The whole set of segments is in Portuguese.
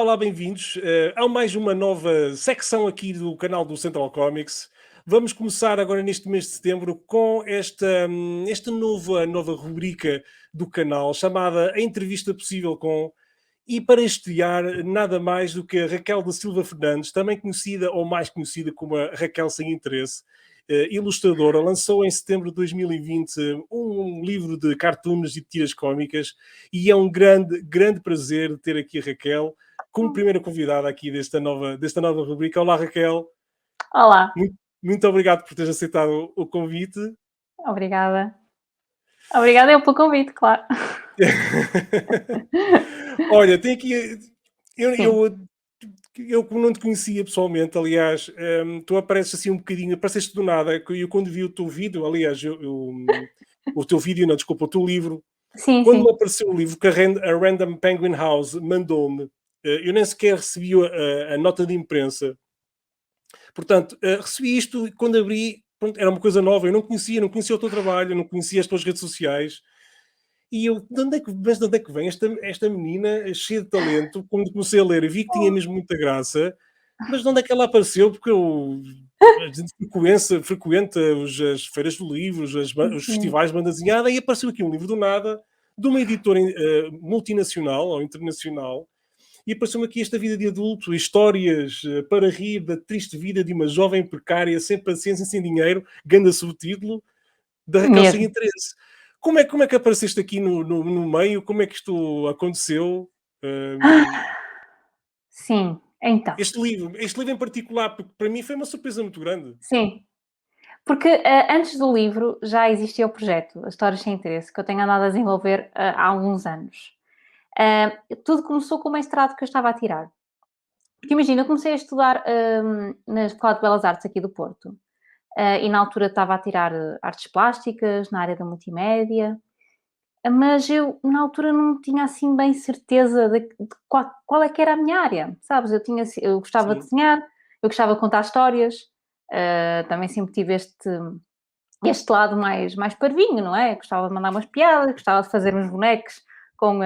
olá, bem-vindos. Há mais uma nova secção aqui do canal do Central Comics. Vamos começar agora neste mês de setembro com esta nova rubrica do canal chamada A Entrevista Possível com... E para estrear, nada mais do que a Raquel da Silva Fernandes, também conhecida ou mais conhecida como a Raquel Sem Interesse, ilustradora, lançou em setembro de 2020 um livro de cartoons e de tiras cómicas e é um grande prazer ter aqui a Raquel como primeira convidada aqui desta nova rubrica. Olá, Raquel. Olá. Muito obrigado por teres aceitado o convite. Obrigada. Obrigada eu pelo convite, claro. Olha, tem aqui... Sim. Eu como não te conhecia pessoalmente, aliás, tu apareces assim um bocadinho, apareceste do nada, que eu quando vi o teu vídeo, aliás, o teu vídeo, não, desculpa, o teu livro, Sim, quando sim. me apareceu o livro que a Random Penguin House mandou-me, eu nem sequer recebi a nota de imprensa. Portanto, recebi isto e quando abri, pronto, era uma coisa nova, eu não conhecia o teu trabalho, não conhecia as tuas redes sociais. E eu, mas de onde é que vem esta menina cheia de talento? Quando comecei a ler, eu vi que tinha mesmo muita graça, mas de onde é que ela apareceu? Porque a gente frequenta as feiras do livro, os Sim. festivais de banda desenhada, e apareceu aqui um livro do nada, de uma editora multinacional ou internacional, e apareceu-me aqui esta vida de adulto, histórias para rir da triste vida de uma jovem precária, sem paciência, sem dinheiro, ganda subtítulo, da Raquel Sem Mesmo. Interesse. Como é que apareceste aqui no meio? Como é que isto aconteceu? Hum, Sim, então. este livro em particular, porque para mim foi uma surpresa muito grande. Sim. Porque antes do livro já existia o projeto, as Histórias Sem Interesse, que eu tenho andado a desenvolver há alguns anos. Tudo começou com o mestrado que eu estava a tirar. Porque imagina, eu comecei a estudar na Escola de Belas Artes aqui do Porto. E na altura estava a tirar artes plásticas, na área da multimédia. Mas eu, na altura, não tinha assim bem certeza de qual é que era a minha área, sabes? Eu gostava de Sim, desenhar, eu gostava de contar histórias, também sempre tive este lado mais parvinho, não é? Gostava de mandar umas piadas, gostava de fazer uns bonecos com,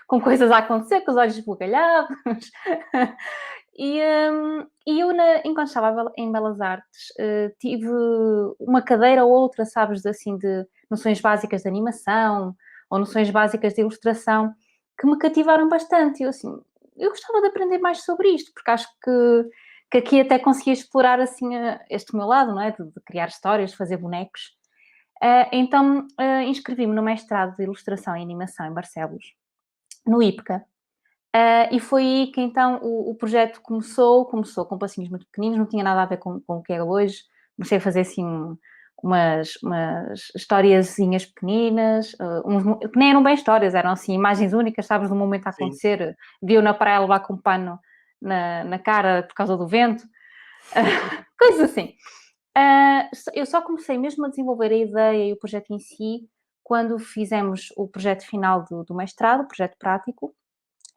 com coisas a acontecer, com os olhos esbugalhados. E eu, enquanto estava em Belas Artes, tive uma cadeira ou outra, sabes, assim, de noções básicas de animação ou noções básicas de ilustração que me cativaram bastante. Eu, assim, eu gostava de aprender mais sobre isto, porque acho que aqui até conseguia explorar, assim, este meu lado, não é? De criar histórias, de fazer bonecos. Então, inscrevi-me no mestrado de Ilustração e Animação em Barcelos, no IPCA. E foi aí que então o projeto começou com passinhos muito pequeninos, não tinha nada a ver com o que é hoje. Comecei a fazer assim umas historiazinhas pequeninas, que nem eram bem histórias, eram assim imagens únicas, sabes, do momento a sim. acontecer. Viu na praia levar com um pano na cara por causa do vento, coisas assim. Eu só comecei mesmo a desenvolver a ideia e o projeto em si quando fizemos o projeto final do mestrado, o projeto prático.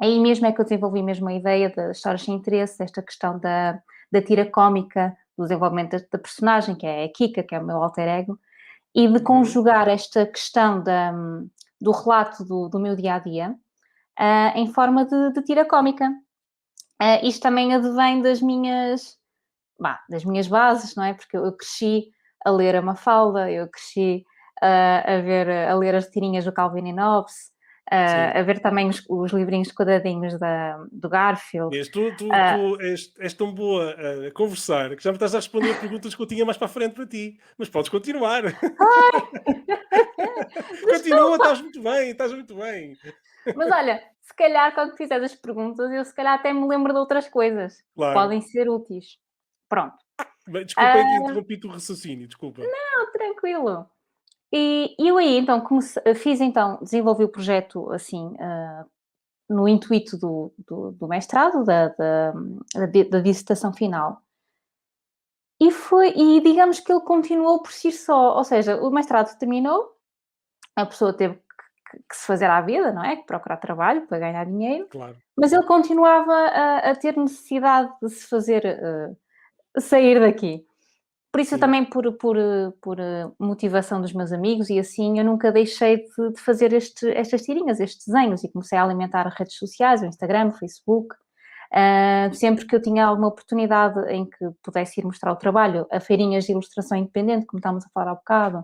Aí mesmo é que eu desenvolvi mesmo a ideia das histórias sem interesse, desta questão da tira cómica, do desenvolvimento da personagem, que é a Kika, que é o meu alter ego, e de Uhum. conjugar esta questão do relato do meu dia-a-dia em forma de tira cómica. Isto também advém das minhas bases, não é? Porque eu cresci a ler a Mafalda, eu cresci a ler as tirinhas do Calvin e Hobbes, Sim. a ver também os livrinhos de quadradinhos do Garfield. Mas tu, Ah, tu és tão boa a conversar que já me estás a responder a perguntas que eu tinha mais para a frente para ti. Mas podes continuar. Continua, Desculpa! estás muito bem, estás muito bem. Mas olha, se calhar quando fizeres as perguntas, eu se calhar até me lembro de outras coisas que Claro. podem ser úteis. Pronto. Bem, desculpa aí que Ah, interrompi o raciocínio, desculpa. não, tranquilo. E eu aí então desenvolvi o projeto assim, no intuito do mestrado, da dissertação final. E digamos que ele continuou por si só, ou seja, o mestrado terminou, a pessoa teve que se fazer à vida, não é? Que procurar trabalho para ganhar dinheiro, Claro. mas ele continuava a ter necessidade de se fazer sair daqui. Por isso, eu Sim. também, por motivação dos meus amigos e assim, eu nunca deixei de fazer estas tirinhas, estes desenhos, e comecei a alimentar redes sociais, o Instagram, o Facebook. Sempre que eu tinha alguma oportunidade em que pudesse ir mostrar o trabalho, a feirinhas de ilustração independente, como estávamos a falar há bocado,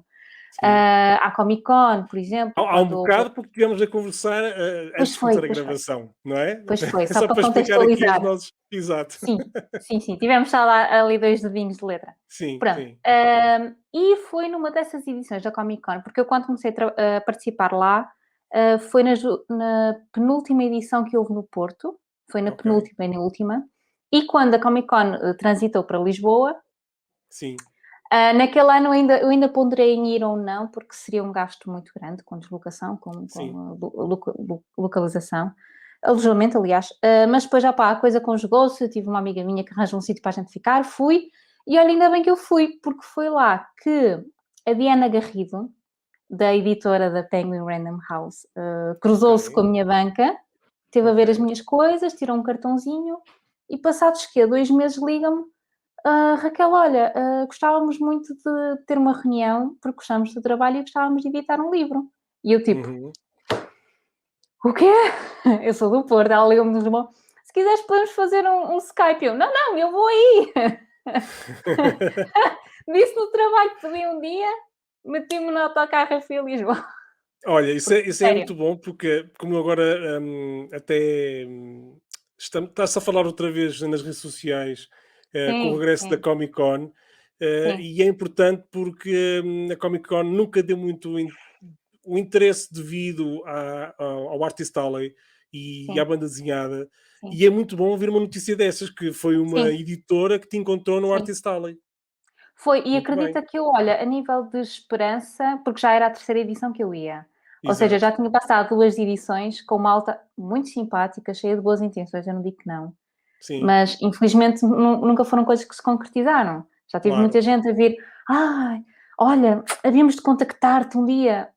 à Comic Con, por exemplo, Há um quando houve... bocado porque estivemos a conversar Pois antes de foi, começar a pois foi, gravação, não é? pois foi, só Só para para explicar aqui aos contextualizar. nossos. Exato. Sim, sim, sim, tivemos só lá ali 2 dedinhos de letra. Sim, Pronto, sim. e foi numa dessas edições da Comic Con, porque eu quando comecei a participar lá, foi na penúltima edição que houve no Porto, foi na Ok. penúltima e na última, e quando a Comic Con transitou para Lisboa, Sim. naquele ano eu ainda ponderei em ir ou não, porque seria um gasto muito grande com deslocação, com Sim. localização, alojamento, aliás. Mas depois, a coisa conjugou-se. Eu tive uma amiga minha que arranjou um sítio para a gente ficar, fui, e olha, ainda bem que eu fui, porque foi lá que a Diana Garrido, da editora da Penguin Random House, cruzou-se com a minha banca, esteve a ver as minhas coisas, tirou um cartãozinho, e passados 2 meses liga-me: Raquel, olha, gostávamos muito de ter uma reunião, porque gostamos do trabalho e gostávamos de editar um livro. E eu tipo, Uhum. o quê? Eu sou do Porto, ela ligou-me no Lisboa. Se quiseres podemos fazer um Skype. Eu, não, eu vou aí. Disse no trabalho que podia um dia, meti-me no autocarro e fui a Lisboa. Olha, isso é Sério. muito bom porque, como agora até está-se a falar outra vez nas redes sociais com o Sim, regresso da sim, Comic Con, sim, e é importante porque a Comic Con nunca deu muito o interesse devido ao Artist Alley e à sim, banda desenhada, sim, e é muito bom ouvir uma notícia dessas, que foi uma sim, editora que te encontrou no sim. Artist Alley. Foi, e Muito bem, acredita que eu, olha, a nível de esperança, porque já era a terceira edição que eu ia, ou seja, exato. já tinha passado 2 edições com malta muito simpática, cheia de boas intenções, eu não digo que não, Sim, mas infelizmente nunca foram coisas que se concretizaram. Já tive claro. muita gente a vir: "Ai, olha, havíamos de contactar-te um dia",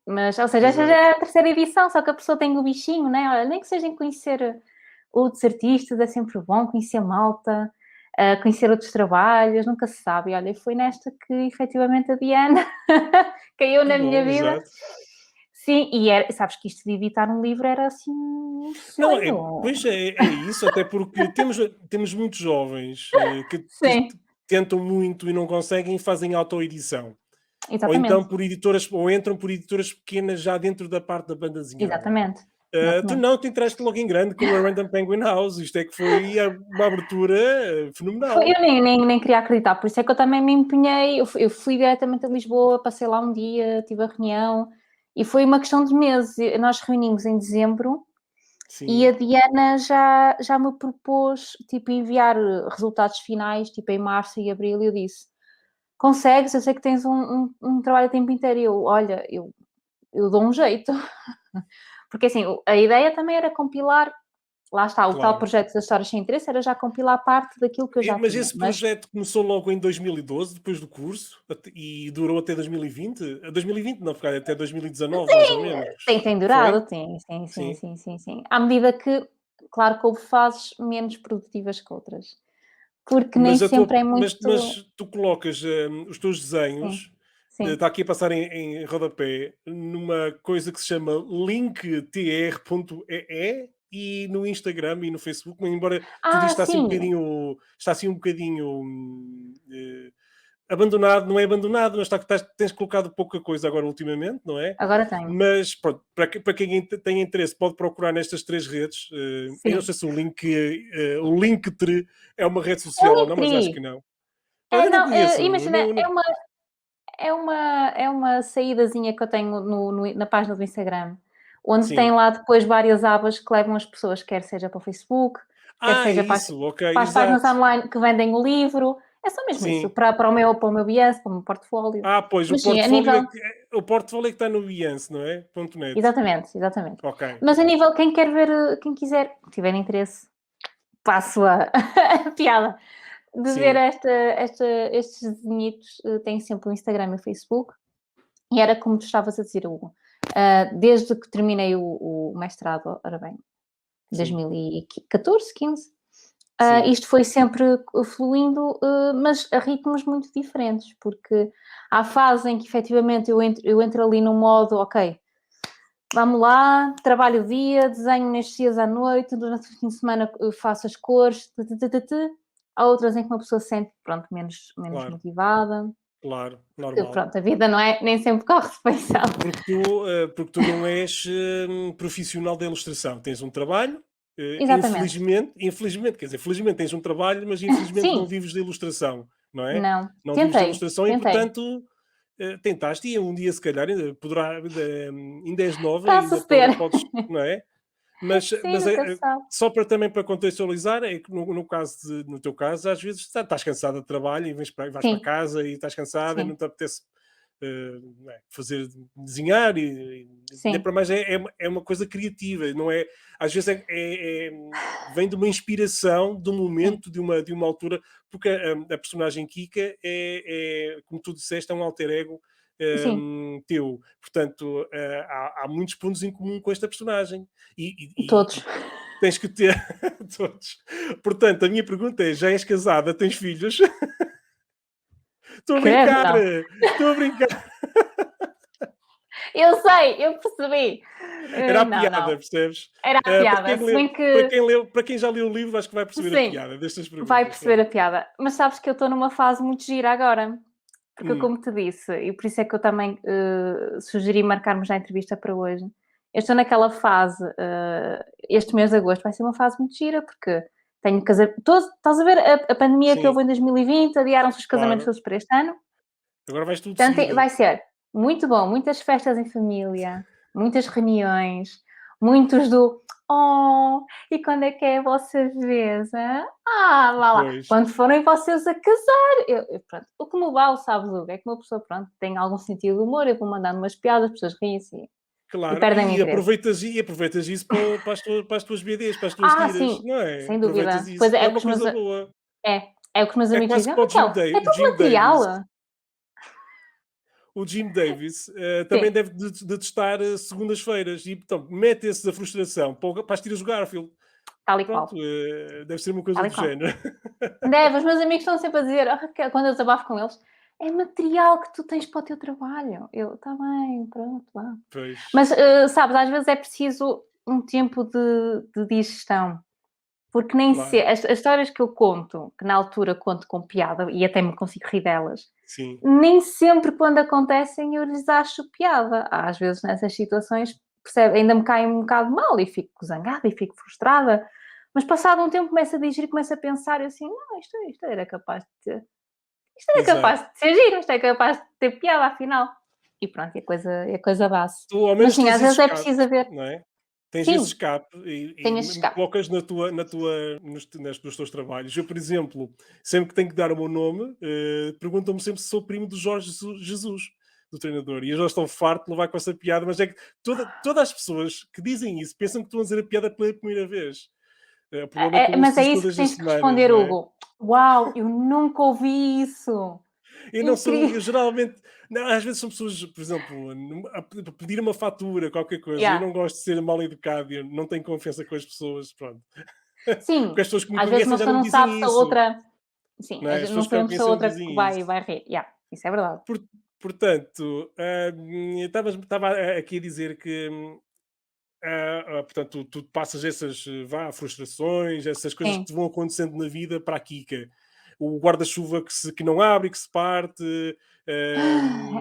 mas, ou seja, esta já Exato. é a terceira edição, só que a pessoa tem o bichinho, né, olha, nem que seja em conhecer outros artistas, é sempre bom conhecer malta, conhecer outros trabalhos, nunca se sabe. E olha, foi nesta que efetivamente a Diana caiu Que na minha bom, vida. exato. Sim, e era, sabes que isto de editar um livro era assim um Não, sonho. pois é isso, até porque temos muitos jovens que Sim, tentam muito e não conseguem e fazem autoedição. Ou então exatamente, por editoras, ou entram por editoras pequenas já dentro da parte da banda desenhada. exatamente, Tu exatamente. não, tu entraste logo em grande com a Random Penguin House, isto é que foi uma abertura Eu fenomenal. nem queria acreditar, por isso é que eu também me empenhei. Eu fui diretamente a Lisboa, passei lá um dia, tive a reunião e foi uma questão de meses. Nós reunimos em dezembro. E a Sim, Diana já me propôs, tipo, enviar resultados finais, tipo, em março e abril, e eu disse: consegues? Eu sei que tens um trabalho a tempo inteiro. E eu, olha, eu dou um jeito. Porque assim, a ideia também era compilar, lá está, o tal claro. projeto das histórias sem interesse, era já compilar parte daquilo que eu já Mas tinha. esse Mas, projeto começou logo em 2012, depois do curso, e durou até 2020? 2020 não, foi até 2019, mais ou menos. tem Foi? durado, tem, sim, sim, Sim. sim, sim, sim. À medida que, claro que houve fases menos produtivas que outras. Porque nem Mas, sempre é muito. mas tu colocas os teus Sim, desenhos, sim. está aqui a passar em rodapé, numa coisa que se chama linktr.ee e no Instagram e no Facebook, embora tudo isto Ah, sim, está assim um bocadinho abandonado, não é abandonado, mas tens colocado pouca coisa agora ultimamente, não é? agora tenho. Mas pronto, para quem tem interesse, pode procurar nestas três redes. Eu não Sim. sei se o Linktree é uma rede É o social ou não, mas acho Linktree. que não. É, Olha, eu não não, conheço. imagina, é uma saídazinha que eu tenho na página do Instagram, onde tem Sim. lá depois várias abas que levam as pessoas, quer seja para o Facebook, quer É seja para isso, ok, as páginas exato. online que vendem o livro. É só mesmo isso, Sim. para o meu Behance, para o meu portfólio. Pois, Mas sim, a nível... o portfólio é que está no Behance, não é? .net. Exatamente, exatamente. Ok, Mas a nível, quem quer ver, quem quiser, tiver interesse, passo a a piada. De ver sim, estes desenhitos, tenho sempre o Instagram e o Facebook, e era como tu estavas a dizer, Hugo, desde que terminei o mestrado, ora bem, sim, 2014, 15, sim. isto foi sempre fluindo, mas a ritmos muito diferentes, porque há fase em que efetivamente eu entro ali no modo, ok, vamos lá, trabalho o dia, desenho nestes dias à noite, durante o fim de semana faço as cores, há outras em que uma pessoa se sente, pronto, menos Claro, motivada, claro, porque normal. pronto, a vida não é, nem sempre corre refeição. Porque tu não és profissional da ilustração. Tens um trabalho, Exatamente. infelizmente, quer dizer, felizmente tens um trabalho, mas infelizmente não Sim, vives da ilustração, não é? não, Não vives da tentei, ilustração e, tentei. portanto, tentaste e um dia, se calhar, ainda és nova Está a e ainda suceder. podes, não é? Sim, nunca se sabe. Só para também para contextualizar, é que no teu caso, às vezes estás cansada de trabalho e vais para Sim, casa e estás cansada e não sim, te apetece não é, fazer desenhar e ainda sim, para mais é uma coisa criativa, não é? Às vezes vem de uma inspiração, de um sim, momento, de uma altura, porque a personagem Kika como tu disseste, é um alter ego sim, teu. Portanto, há muitos pontos em comum com esta personagem e todos. tens que ter todos. Portanto, a minha pergunta é: já és casada? Tens filhos? Estou a Credo, brincar! não. Estou a brincar! Eu sei, eu percebi. Era a Não, piada, não, percebes? era a Para piada, quem se bem leu, para que quem leu, para quem já leu o livro, acho que vai perceber a sim, piada destas vai perguntas. perceber Pronto. a piada. Mas sabes que eu estou numa fase muito gira agora, porque Hum, como te disse, e por isso é que eu também sugeri marcarmos a entrevista para hoje. Eu estou naquela fase, este mês de agosto vai ser uma fase muito gira, porque tenho casamento. Estás a ver a pandemia que sim, houve em 2020, adiaram-se os casamentos claro. todos para este ano. Agora vais tudo de Portanto, seguida. vai ser muito bom, muitas festas em família, muitas reuniões, muitos do oh, e quando é que é a vossa vez? Hã? Ah, vá lá, Pois, quando forem vocês a casar. Pronto, o que me vale, sabes, Hugo, é que uma pessoa, pronto, tem algum sentido de humor, eu vou mandando umas piadas, as pessoas riem-se e claro. perdem o interesse. E aproveitas isso para as tuas BDs, para as tuas Ah, tiras, sim, não é? sem Aproveitas dúvida. Pois isso. é, É é o que uma os meus, coisa boa. é o que os meus É amigos quase dizem, para Raquel, é O tudo Jim Davis. material. O Jim Davis também Sim, deve detestar segundas-feiras e, então, mete esse da frustração para as tiras do Garfield. tal e Pronto, qual, deve ser uma coisa tal e do qual. género. Deve, os meus amigos estão sempre a dizer, "Ah, Raquel", quando eu desabafo com eles, é material que tu tens para o teu trabalho. Eu, está bem, pronto, vá. Pois, Mas, sabes, às vezes é preciso um tempo de digestão, porque nem se claro, as histórias que eu conto, que na altura conto com piada e até me consigo rir delas, sim, nem sempre quando acontecem eu lhes acho piada. Às vezes nessas situações, percebe, ainda me cai um bocado mal e fico zangada e fico frustrada, mas passado um tempo começo a digerir, começo a pensar assim: "Não, isto era capaz de ter isto é exato. capaz de ser giro, isto é capaz de ter piada afinal". E pronto, é coisa base. Tu ao Mas menos sim, tens às esse vezes é escape, preciso haver não é? Tens esse sim, escape tenho e esse me escape. colocas nos nos teus trabalhos. Eu, por exemplo, sempre que tenho que dar o meu nome, perguntam-me sempre se sou primo do Jorge Jesus, do treinador. E eu já estou farto de levar com essa piada, mas é que todas as pessoas que dizem isso pensam que estão a dizer a piada pela primeira vez. O problema é que eu ouço Mas é isso isso que todas as tens que semanas, responder, não é? Hugo. "Uau, eu nunca ouvi isso, Eu não sou, incrível". eu geralmente, não, às vezes são pessoas, por exemplo, a pedir uma fatura, qualquer coisa, e eu Yeah. não gosto de ser mal educado, eu não tenho confiança com as pessoas, pronto. Porque Sim, as pessoas que me às vezes conhecem uma já pessoa não me não sabe dizem se a isso, outra sim, não é? As não pessoas que já me sabemos se a conhecem não me outra que dizem isso. vai rir. Yeah, isso é verdade. Portanto, estava aqui a dizer que, portanto, tu passas essas frustrações, essas coisas que Sim. te vão acontecendo na vida para a Kika. O guarda-chuva que não abre, que se parte,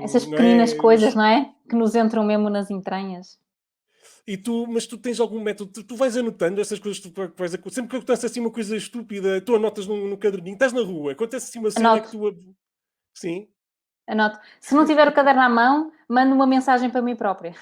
Essas não pequeninas é? coisas, não é? Que nos entram mesmo nas entranhas. Mas tu tens algum método, tu vais anotando essas coisas que sempre que acontece assim uma coisa estúpida, tu anotas no caderninho, estás na rua, acontece assim uma cena que Anoto, tu. Sim, anoto. Se não tiver o caderno à mão, mando uma mensagem para mim própria.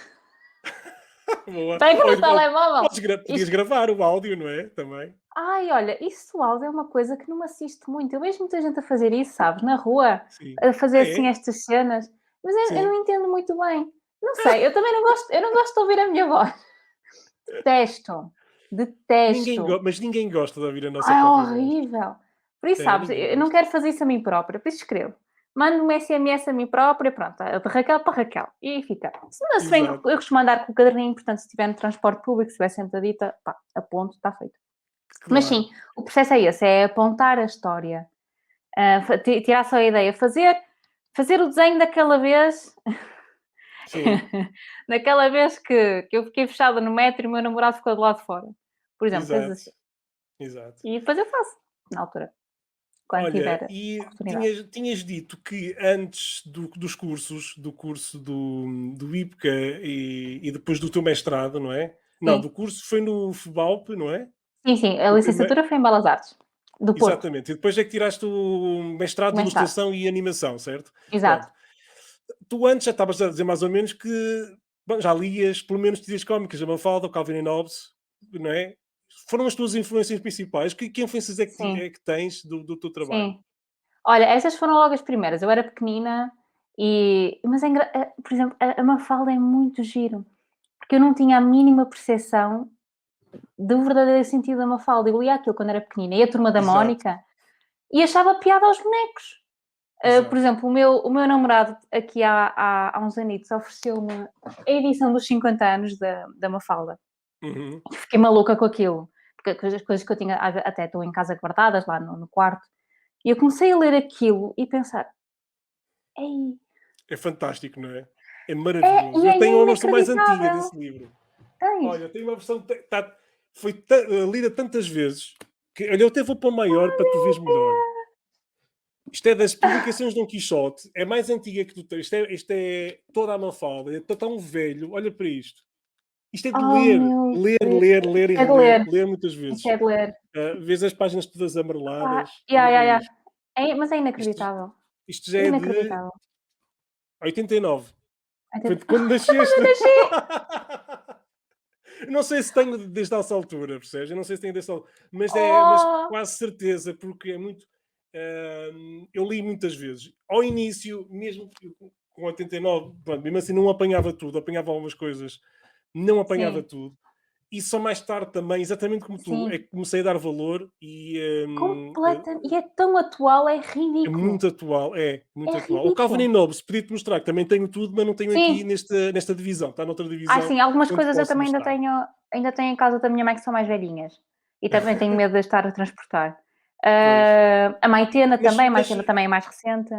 boa. Pego Ou, no telemóvel. podias gravar o áudio, não é? Também. Ai, olha, isso do áudio é uma coisa que não me assisto muito. Eu vejo muita gente a fazer isso, sabes, na rua, Sim. a fazer Ah, assim é? estas cenas, mas eu não Sim. entendo muito bem. Não sei, eu não gosto de ouvir a minha voz. Detesto, detesto. Mas ninguém gosta de ouvir a nossa Ai, é própria voz. horrível. Por isso, É, sabes, ninguém eu não gosta. quero fazer isso a mim própria, por isso escrevo. Mando um SMS a mim própria, pronto, de Raquel para Raquel. E fica. Se bem que Exato. eu costumo andar com o caderninho, portanto, se estiver no transporte público, se estiver sentadita, pá, aponto, está feito. Mas Claro. sim, o processo é esse, é apontar a história, tirar só a ideia, fazer o desenho daquela vez Sim, Naquela vez que eu fiquei fechada no metro e o meu namorado ficou do lado de fora. Por exemplo, coisas exato, assim. exato. E depois eu faço, na altura, quando Olha, tiver e oportunidade. tinhas dito que antes dos cursos, do curso do IPCA e depois do teu mestrado, não é? Não, Sim, do curso foi no FEBALP, não é? sim, sim, a O primeiro, licenciatura foi em Belas Artes, do Porto, exatamente. E depois é que tiraste o o mestrado de mestrado. ilustração e animação, certo? Exato. Pronto. Tu antes já estavas a dizer mais ou menos que bom, já lias pelo menos tiras cómicas, a Mafalda, o Calvin e Hobbes, não é? Foram as tuas influências principais. Que influências é Sim, é que tens do teu trabalho? sim. Olha, essas foram logo as primeiras. Eu era pequenina mas por exemplo, a Mafalda é muito giro, porque eu não tinha a mínima percepção do verdadeiro sentido da Mafalda. Eu lia aquilo quando era pequenina, e a Turma da Exato, Mónica, e achava piada aos bonecos. Por exato. exemplo, o meu namorado, aqui há uns anitos, ofereceu-me a edição dos 50 anos da Mafalda. Uhum. E fiquei maluca com aquilo, porque as coisas que eu tinha, até estou em casa guardadas, lá no quarto, e eu comecei a ler aquilo e pensar: ei, É fantástico, não é? É e maravilhoso. Eu é tenho uma versão mais antiga inacreditável. desse livro. Tens? Olha, eu tenho uma versão que lida tantas vezes que olha, eu até vou para o maior para tu veres melhor. Isto é das publicações de Dom Quixote, é mais antiga que tu tens. Isto é toda a Mafalda, é tão velho. Olha para isto. Isto é de Oh ler, meu ler, Deus, ler, ler e isso é de reler, ler, ler muitas isso vezes. é de ler. Vês as páginas todas Opá, amareladas, ya, olha ya, para ya. isto. Mas é Isto, inacreditável, isto já é de inacreditável. 89. Até Foi de quando foi quando nasceste. eu nasci! Não sei se tenho desde essa altura, percebes? Eu não sei se tenho desde essa altura, mas Oh! quase certeza, porque é muito. Eu li muitas vezes. Ao início, mesmo com 89, pronto, mesmo assim não apanhava tudo, apanhava algumas coisas, não apanhava Sim, tudo. E só mais tarde também, exatamente como tu, é sim, que comecei a dar valor e e é tão atual, é é ridículo, muito atual, é é muito atual. O Calvin ridículo. e Hobbes, podia-te mostrar que também tenho tudo, mas não tenho aqui Sim, nesta divisão, está noutra divisão sim, algumas onde coisas eu posso também mostrar. ainda tenho em casa da minha mãe que são mais velhinhas, e também tenho medo de as estar a transportar. Pois. A Mas, mas Maitena também é mais recente,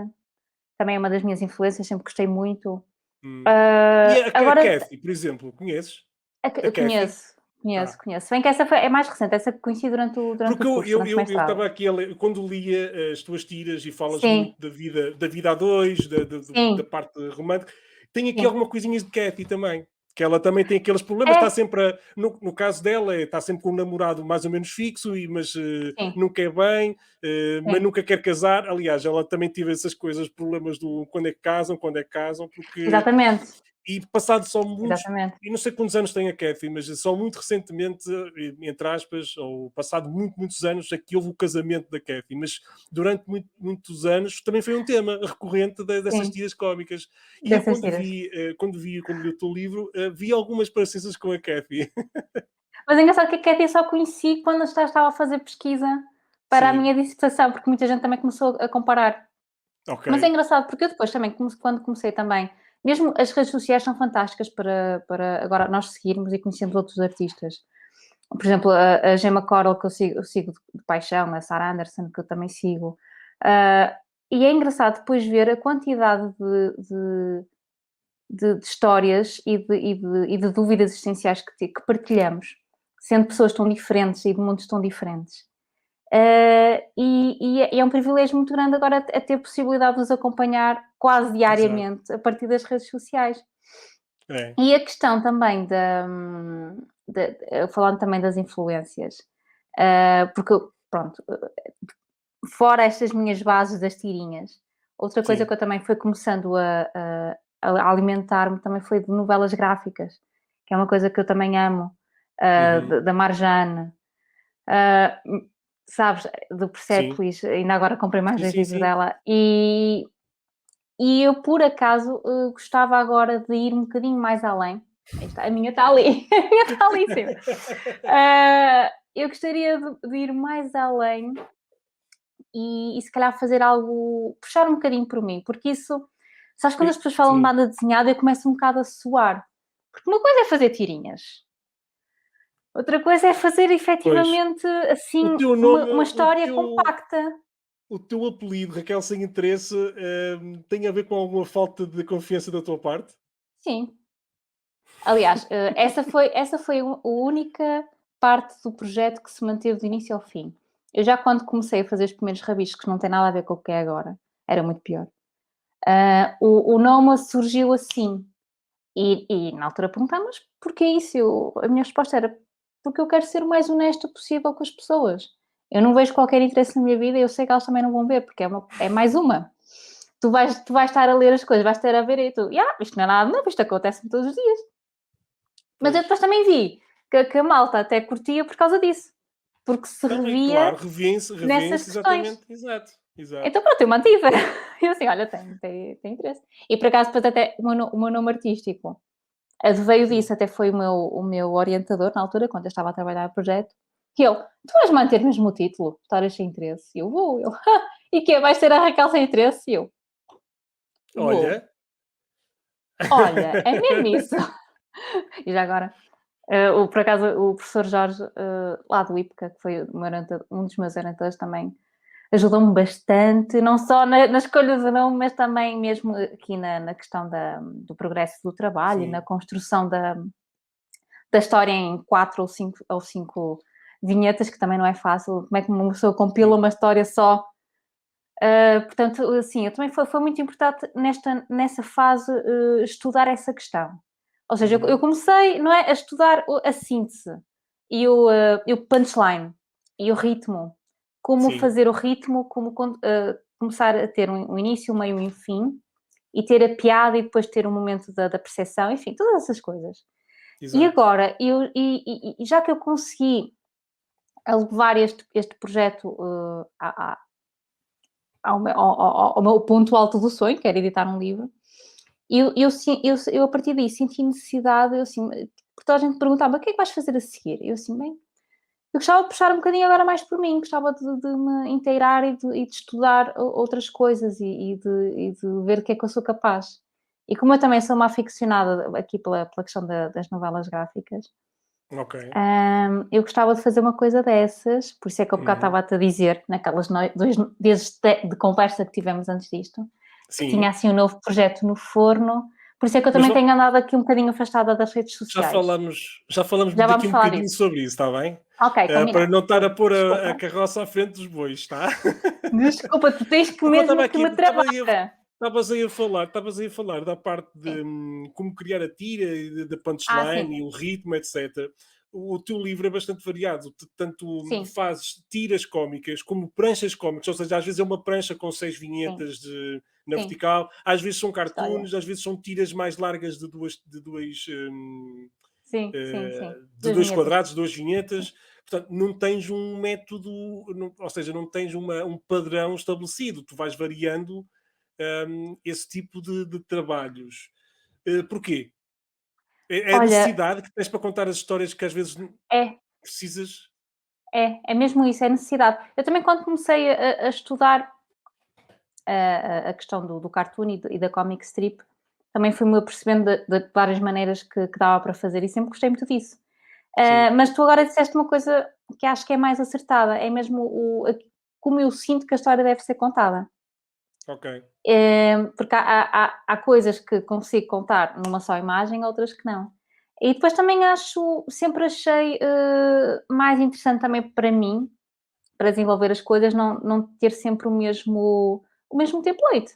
também é uma das minhas influências, sempre gostei muito. hum. E a Agora Cathy, por exemplo, conheces? A eu Cathy? conheço, Ah, conheço, conheço. Se bem que essa é mais recente, essa que conheci durante porque o curso, durante o eu mestrado. estava aqui a ler, quando lia as tuas tiras e falas muito Sim, da vida a dois, da sim, parte romântica, tem aqui sim. alguma coisinhas de Cathy também. Que ela também tem aqueles problemas, está É, sempre, no caso dela, está sempre com um namorado mais ou menos fixo, mas sim, nunca é bem, mas sim, nunca quer casar. Aliás, ela também teve essas coisas, problemas do quando é que casam, porque exatamente, e passado só muitos, exatamente. e não sei quantos anos tem a Kathy, mas só muito recentemente, entre aspas, ou passado muitos anos, é que houve o casamento da Kathy, mas durante muitos anos também foi um tema recorrente dessas Sim, tiras cómicas. E eu dessas tiras. quando li o teu livro, vi algumas parecenças com a Kathy. Mas é engraçado que a Cathy eu só conheci quando eu estava a fazer pesquisa para a Sim, minha dissertação, porque muita gente também começou a comparar. ok. Mas é engraçado, porque eu depois também, quando comecei também, mesmo as redes sociais são fantásticas para agora nós seguirmos e conhecermos outros artistas. Por exemplo, a Gemma Coral, que eu sigo de paixão, a Sarah Anderson, que eu também sigo. Ah, e é engraçado depois ver a quantidade de histórias e de dúvidas existenciais que partilhamos, sendo pessoas tão diferentes e de mundos tão diferentes. E é um privilégio muito grande agora a ter a possibilidade de os acompanhar quase Exato. diariamente a partir das redes sociais. É, E a questão também falando também das influências, porque pronto, fora estas minhas bases das tirinhas, outra coisa sim. que eu também fui começando a alimentar-me também foi de novelas gráficas, que é uma coisa que eu também amo, Uhum. da Marjane, ah, sabes, do Sim. Persepolis, ainda agora comprei mais Sim, 2 sim, livros sim. dela, e eu por acaso, gostava agora de ir um bocadinho mais além. Aí está, a minha está ali, a minha está ali em cima. Eu gostaria de ir mais além e se calhar fazer algo, puxar um bocadinho por mim, porque isso, sabes, quando as pessoas falam de Sim. banda desenhada, eu começo um bocado a suar. Porque uma coisa é fazer tirinhas, outra coisa é fazer Pois. efetivamente O assim teu nome, uma história compacta. o teu apelido, Raquel Sem Interesse, tem a ver com alguma falta de confiança da tua parte? Sim. Aliás, essa foi a única parte do projeto que se manteve do início ao fim. Eu já quando comecei a fazer os primeiros rabiscos, que não tem nada a ver com o que é agora, era muito pior. O Noma surgiu assim. E na altura perguntaram, mas porquê isso? A minha resposta era, porque eu quero ser o mais honesta possível com as pessoas. Eu não vejo qualquer interesse na minha vida e eu sei que elas também não vão ver, porque é mais uma. Tu vais estar a ler as coisas, vais estar a ver e tu, isto não é nada novo, isto acontece-me todos os dias. Mas eu depois também vi que a malta até curtia por causa disso, porque se Não, e revia claro, revêem-se, nessas revêem-se questões. exatamente, exato, exato. Então pronto, eu mantive. Eu assim, olha, tem interesse. E por acaso, depois até o meu nome artístico veio Sim. disso, até foi o meu orientador na altura, quando eu estava a trabalhar no projeto, que ele, tu vais manter mesmo o título, Histórias Sem Interesse? E eu vou, e que vais ter a Raquel Sem Interesse? E eu, vou. Olha. Olha, é mesmo isso. E já agora, por acaso, o professor Jorge, lá do IPCA, que foi um dos meus orientadores também, ajudou-me bastante, não só na escolha do nome, mas também mesmo aqui na questão do progresso do trabalho e na Sim, construção da história em 4 ou 5 vinhetas, que também não é fácil. Como é que uma pessoa compila sim. uma história só? Portanto, assim, eu também foi muito importante nessa fase estudar essa questão. Ou seja, eu Uhum. comecei, não é, a estudar a síntese e o punchline e o ritmo. Como Sim, fazer o ritmo, como começar a ter um início, um meio e um fim, e ter a piada e depois ter um momento da percepção, enfim, todas essas coisas. E exato. agora, e já que eu consegui levar este projeto ao meu ponto alto do sonho, que era editar um livro, eu a partir daí senti necessidade, eu assim, porque toda a gente perguntava, o que é que vais fazer a seguir? Eu assim, bem, eu gostava de puxar um bocadinho agora mais por mim, gostava de me inteirar e de estudar outras coisas e de ver o que é que eu sou capaz. E como eu também sou uma aficionada aqui pela questão das novelas gráficas, Ok. eu gostava de fazer uma coisa dessas, por isso é que eu bocado Uhum. estava-te a dizer, naquelas 2 dias de conversa que tivemos antes disto, que tinha Sim, assim um novo projeto no forno, por isso é que eu mas também tenho andado aqui um bocadinho afastada das redes já sociais. falamos, já falamos Já daqui vamos um falar bocadinho disso. sobre isso, está bem? Ok, Para combinado. não estar a Pronto, pôr a desculpa. carroça à frente dos bois, está? Desculpa, tu tens que Porque eu estava mesmo que aqui, me travar. estavas aí a falar da parte Sim. de como criar a tira, e da punchline Sim, e o ritmo, etc. O teu livro é bastante variado, tanto sim, fazes tiras cómicas como pranchas cómicas, ou seja, às vezes é uma prancha com 6 sim, vinhetas na sim, vertical, às vezes são história. cartoons, às vezes são tiras mais largas Sim, sim, sim. de 2 dois vinhetas. quadrados, duas Sim, vinhetas. Portanto, não tens um método, ou seja, não tens um padrão estabelecido, tu vais variando esse tipo de trabalhos. Porquê? É a olha, necessidade que tens para contar as histórias que às vezes é. precisas. É mesmo isso, é necessidade. Eu também quando comecei a estudar a questão do cartoon e da comic strip, também fui-me apercebendo de várias maneiras que dava para fazer e sempre gostei muito disso. Sim, Mas tu agora disseste uma coisa que acho que é mais acertada, é mesmo como eu sinto que a história deve ser contada. ok. Porque há coisas que consigo contar numa só imagem, outras que não. E depois também sempre achei mais interessante também para mim, para desenvolver as coisas, não ter sempre o mesmo template,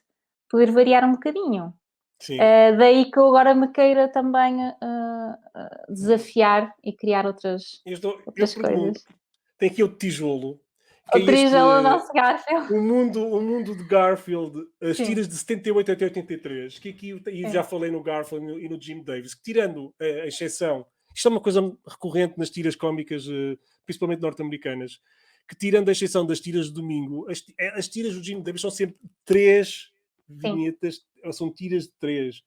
poder variar um bocadinho. Sim. Daí que eu agora me queira também desafiar e criar outras, Eu outras pergunto, coisas. tem aqui o tijolo, que O é este. trijolo, nosso Garfield. O mundo de Garfield, as Sim, tiras de 78 até 83, que aqui e já sim, falei no Garfield e no Jim Davis, que tirando a exceção, isto é uma coisa recorrente nas tiras cómicas, principalmente norte-americanas, que tirando a exceção das tiras de domingo, as tiras do Jim Davis são sempre três sim, vinhetas, ou são tiras de três.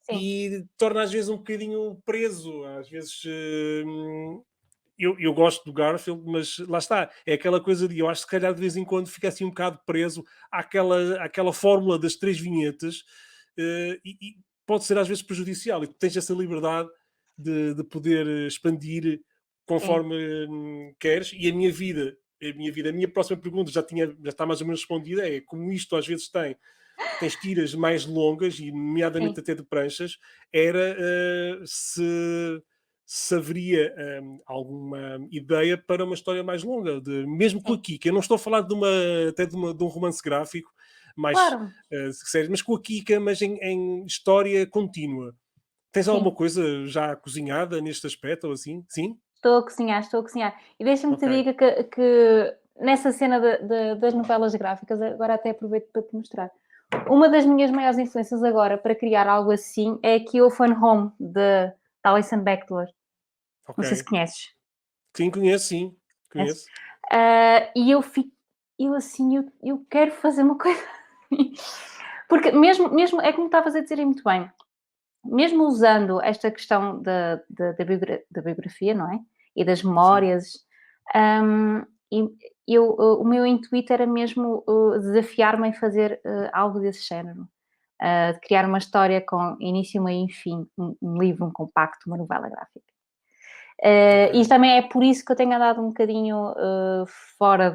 sim, E torna às vezes um bocadinho preso, às vezes eu gosto do Garfield, mas lá está, é aquela coisa de eu acho que se calhar de vez em quando fica assim um bocado preso àquela fórmula das três vinhetas e pode ser às vezes prejudicial e tu tens essa liberdade de poder expandir sim. conforme queres e a minha próxima pergunta já está mais ou menos respondida, é como isto às vezes tem. tens tiras mais longas, e nomeadamente Sim. até de pranchas, era se haveria alguma ideia para uma história mais longa, mesmo com a Sim, Kika. Eu não estou a falar de um romance gráfico mais claro, sério, mas com a Kika, mas em história contínua. Tens alguma sim. coisa já cozinhada neste aspecto ou assim? Sim? Estou a cozinhar, estou a cozinhar. E deixa-me te Ok. diga que nessa cena das novelas gráficas, agora até aproveito para te mostrar. Uma das minhas maiores influências agora para criar algo assim é a Kill Phone Home, de Alison Bechdel. Ok. Não sei se conheces. Sim, conheço, sim. Conheces? Conheço. E eu fico, eu assim, eu quero fazer uma coisa assim. Porque mesmo, é como estavas a dizer aí muito bem, mesmo usando esta questão da biografia, não é? E das Sim. memórias, e o meu intuito era mesmo desafiar-me em fazer algo desse género. De criar uma história com início, meio e fim, um livro, um compacto, uma novela gráfica. E Ok. também é por isso que eu tenho andado um bocadinho fora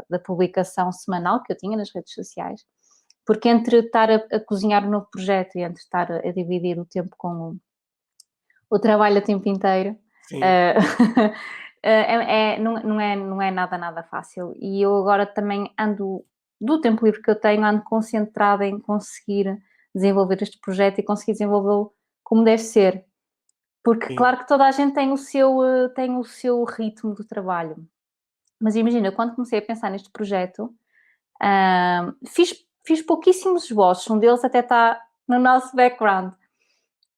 da publicação semanal que eu tinha nas redes sociais, porque entre estar a cozinhar um novo projeto e entre estar a dividir o tempo com o trabalho a tempo inteiro, Sim. eh, não é nada fácil. E eu agora também ando, do tempo livre que eu tenho, ando concentrada em conseguir desenvolver este projeto e conseguir desenvolvê-lo como deve ser. Porque Sim. claro que toda a gente tem o seu ritmo de trabalho. Mas imagina, quando comecei a pensar neste projeto, fiz pouquíssimos esboços, um deles até está no nosso background,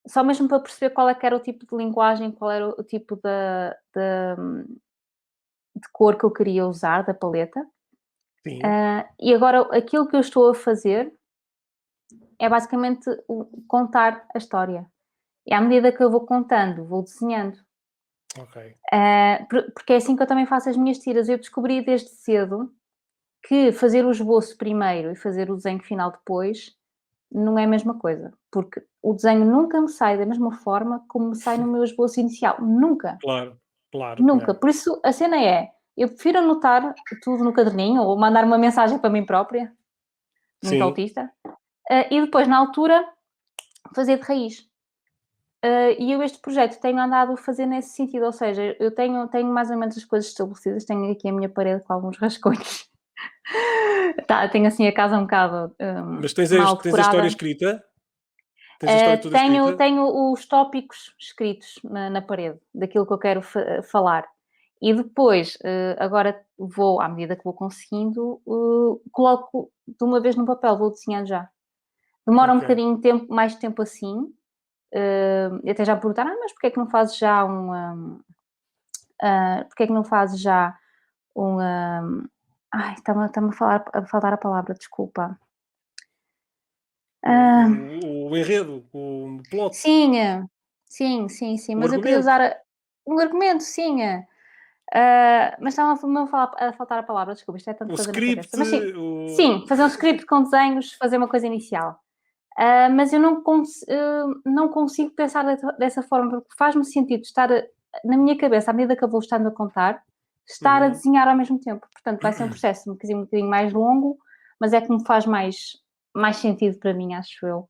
só mesmo para perceber qual é que era o tipo de linguagem, qual era o tipo de cor que eu queria usar, da paleta. Sim. E agora aquilo que eu estou a fazer é basicamente contar a história. E à medida que eu vou contando, vou desenhando. Ok. Porque é assim que eu também faço as minhas tiras. Eu descobri desde cedo que fazer o esboço primeiro e fazer o desenho final depois não é a mesma coisa, porque o desenho nunca me sai da mesma forma como me sai no meu esboço inicial. Nunca, Claro. Claro que nunca. não. Por isso a cena é, eu prefiro anotar tudo no caderninho ou mandar uma mensagem para mim própria, muito Sim. autista, e depois na altura fazer de raiz. E eu este projeto tenho andado a fazer nesse sentido, ou seja, eu tenho mais ou menos as coisas estabelecidas, tenho aqui a minha parede com alguns rascunhos. Tá, tenho assim a casa um bocado Mas mal tens a história decorada. escrita? Tens a história toda escrita? Tenho os tópicos escritos na parede, daquilo que eu quero falar. E depois, agora vou, à medida que vou conseguindo, coloco de uma vez no papel, vou desenhando já. Demora um Ok. bocadinho tempo, mais tempo assim. Até já me perguntaram, mas porquê é que não fazes já porquê é que não fazes já um. Ai, está-me a faltar a palavra, desculpa. Ah, O enredo, o plot, sim, sim, o mas eu queria argumento, usar um argumento, sim. Mas estava-me a faltar a palavra, desculpa, isto é tanta o coisa na script, cabeça. Mas sim, o... sim, fazer um script com desenhos, fazer uma coisa inicial. Mas eu não consigo pensar dessa forma, porque faz-me sentido estar na minha cabeça, à medida que eu vou estando a contar, estar a Uhum. desenhar ao mesmo tempo. Portanto, vai ser um processo um bocadinho mais longo, mas é que me faz mais sentido para mim, acho eu.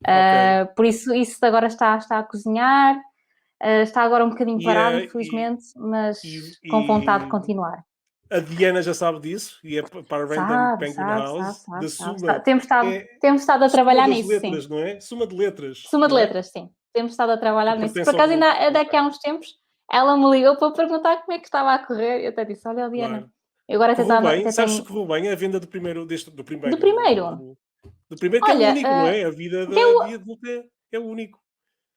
Ok. Por isso agora está a cozinhar, está agora um bocadinho E, parado, eh, e, infelizmente, mas com vontade de e continuar. a Diana já sabe disso, e é para a Random Sabe, Penguin sabe, sabe, House, sabe, da sabe, sabe. Suma. Temos estado, É temos estado a Suma trabalhar das nisso, sim. letras, não é? Suma de letras, Suma de não é? letras, sim. Temos estado a Que trabalhar nisso. Por pertence ao acaso, grupo. ainda Ok. daqui há uns tempos, ela me ligou para perguntar como é que estava a correr. Eu até disse: Olha, Diana, Claro. eu agora Correu bem, até sabes se tenho. correu bem a venda do Do primeiro, primeiro, do primeiro que é o olha, único, não é? A vida deu. de adulto é o único.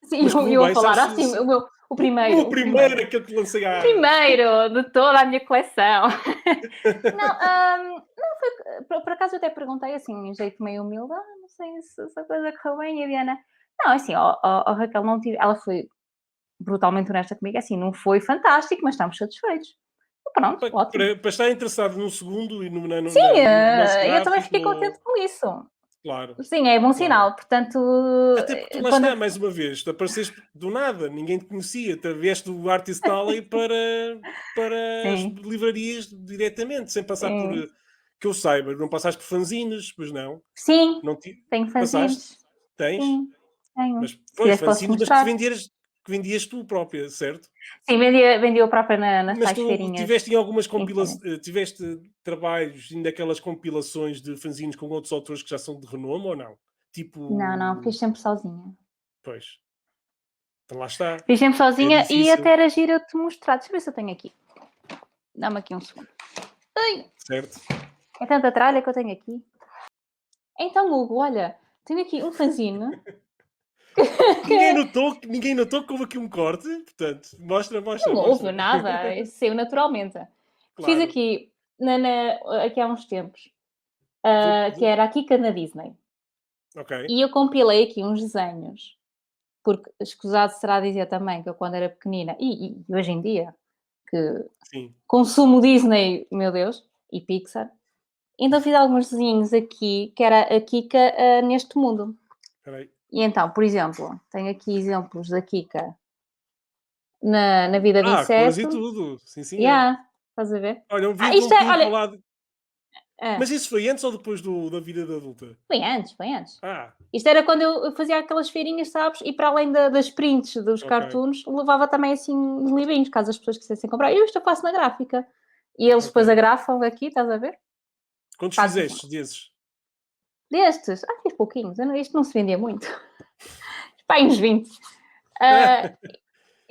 Sim, Mas correu eu a bem, falar sabes assim, o o meu primeiro, o primeiro, primeiro. aquele que lancei O há... primeiro de toda a minha coleção. Não, não foi. Por acaso eu até perguntei assim, em jeito meio humilde, não sei se a coisa correu bem, e a Diana. Não, assim, Raquel, não tive. Ela foi brutalmente honesta comigo, assim, não foi fantástico, mas estamos satisfeitos. Pronto, ótimo. Para estar interessado num segundo e Sim, no romance eu também gráfico, fiquei contente com isso. claro, Sim, é bom claro. sinal. Portanto, Até porque tu lá quando está, eu. mais uma vez, tu apareceste do nada, ninguém te conhecia, tu vieste do Artist Alley para as Sim, livrarias diretamente, sem passar por sim. Que eu saiba, não passaste por fanzines, pois não? Sim, Não tenho passaste? fanzines. Tens? Sim, tenho. Mas, Se pois, quiseres posso fanzines, mas que mostrar. vendias tu própria, certo? Sim, vendia o próprio nas Mas tais tu feirinhas tiveste em algumas de internet. tiveste trabalhos em daquelas compilações de fanzines com outros autores que já são de renome ou não? Não, Tipo, fiz sempre sozinha. pois, então lá está. Fiz sempre É sozinha e difícil, até era giro eu te mostrar. Deixa eu ver se eu tenho aqui. Dá-me aqui um segundo. Ai, certo? é tanta tralha que eu tenho aqui. Então, Hugo, olha, tenho aqui um fanzine que Ninguém notou que houve aqui um corte, portanto, mostra, não mostra, houve mostra. nada, isso saiu naturalmente. Fiz Claro. aqui, aqui há uns tempos, Vou, que era a Kika na Disney. ok, E eu compilei aqui uns desenhos, porque escusado será dizer também que eu quando era pequenina, e hoje em dia, que sim. consumo Disney, meu Deus, e Pixar, então fiz alguns desenhos aqui, que era a Kika neste mundo. Espera aí. E então, por exemplo, tenho aqui exemplos da Kika na vida de Cores e inseto. tudo. Sim, senhor. Yeah, estás a ver? Olha, um vídeo um Isto é, bocadinho para olha, lá. ah, Mas isso foi antes ou depois da vida de adulta? foi antes, foi antes. Ah, Isto era quando eu fazia aquelas feirinhas, sabes? E para além das prints dos ok, cartoons, levava também assim uns livrinhos, caso as pessoas quisessem comprar. Eu isto eu faço na gráfica. E eles depois ok. agrafam aqui, estás a ver? Quantos Fazem assim. fizeste desses? Destes, fiz pouquinhos, isto não se vendia muito. Pá, uns 20. Ah,